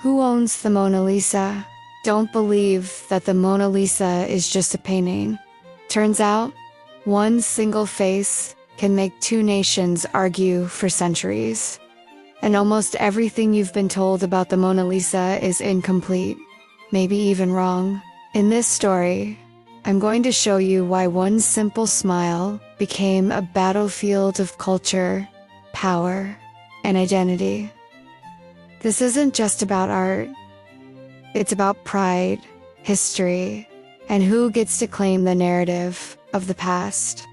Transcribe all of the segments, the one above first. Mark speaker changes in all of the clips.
Speaker 1: Who owns the Mona Lisa? Don't believe that the Mona Lisa is just a painting. Turns out, one single face can make two nations argue for centuries. And almost everything you've been told about the Mona Lisa is incomplete, maybe even wrong. In this story, I'm going to show you why one simple smile became a battlefield of culture, power, and identity. This isn't just about art. It's about pride, history, and who gets to claim the narrative of the past.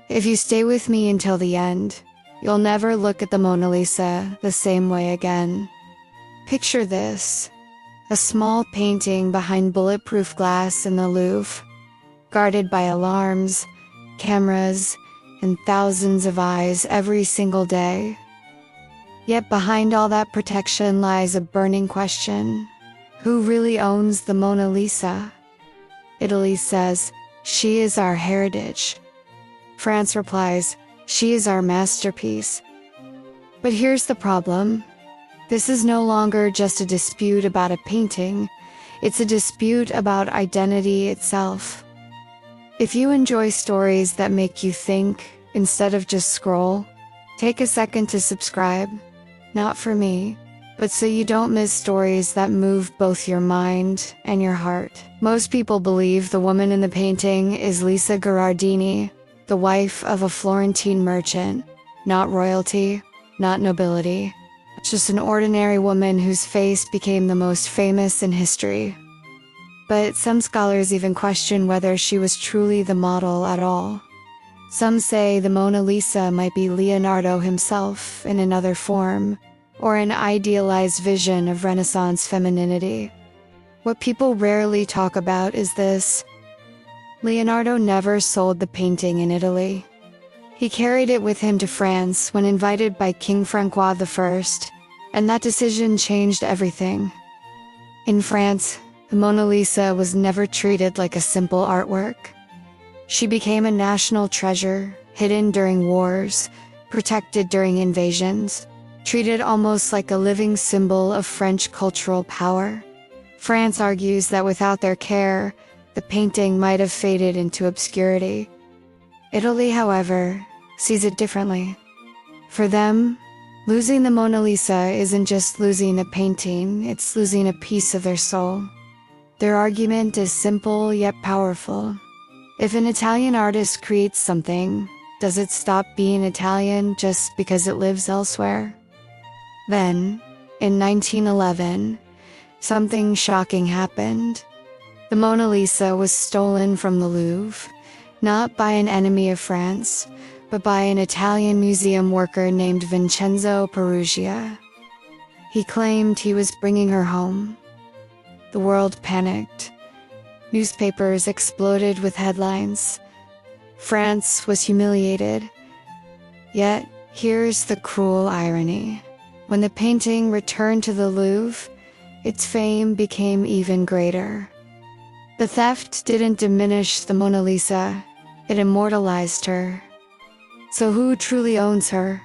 Speaker 1: If you stay with me until the end, you'll never look at the Mona Lisa the same way again. Picture this: a small painting behind bulletproof glass in the Louvre, guarded by alarms, cameras, and thousands of eyes every single day. Yet behind all that protection lies a burning question: who really owns the Mona Lisa? Italy says, "She is our heritage." France replies, "She is our masterpiece." But here's the problem. This is no longer just a dispute about a painting. It's a dispute about identity itself. If you enjoy stories that make you think instead of just scroll, take a second to subscribe. Not for me, but so you don't miss stories that move both your mind and your heart. Most people believe the woman in the painting is Lisa Gherardini, the wife of a Florentine merchant, not royalty, not nobility, just an ordinary woman whose face became the most famous in history. But some scholars even question whether she was truly the model at all. Some say the Mona Lisa might be Leonardo himself in another form, or an idealized vision of Renaissance femininity. What people rarely talk about is this: Leonardo never sold the painting in Italy. He carried it with him to France when invited by King Francois I, and that decision changed everything. In France, the Mona Lisa was never treated like a simple artwork. She became a national treasure, hidden during wars, protected during invasions, treated almost like a living symbol of French cultural power. France argues that without their care, the painting might have faded into obscurity. Italy, however, sees it differently. For them, losing the Mona Lisa isn't just losing a painting, it's losing a piece of their soul. Their argument is simple yet powerful. If an Italian artist creates something, does it stop being Italian just because it lives elsewhere? Then, in 1911, something shocking happened. The Mona Lisa was stolen from the Louvre, not by an enemy of France, but by an Italian museum worker named Vincenzo Peruggia. He claimed he was bringing her home. The world panicked. Newspapers exploded with headlines. France was humiliated. Yet, here's the cruel irony. When the painting returned to the Louvre, its fame became even greater. The theft didn't diminish the Mona Lisa, it immortalized her. So who truly owns her?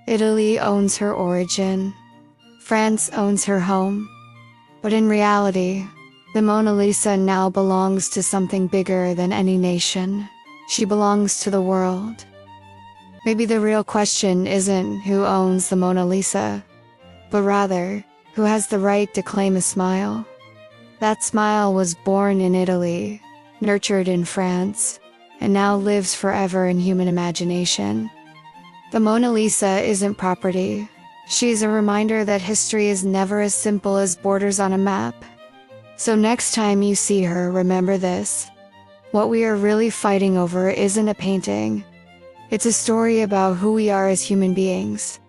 Speaker 1: Italy owns her origin. France owns her home. But in reality, the Mona Lisa now belongs to something bigger than any nation. She belongs to the world. Maybe the real question isn't who owns the Mona Lisa, but rather, who has the right to claim a smile. That smile was born in Italy, nurtured in France, and now lives forever in human imagination. The Mona Lisa isn't property. She's a reminder that history is never as simple as borders on a map. So next time you see her, remember this: what we are really fighting over isn't a painting. It's a story about who we are as human beings.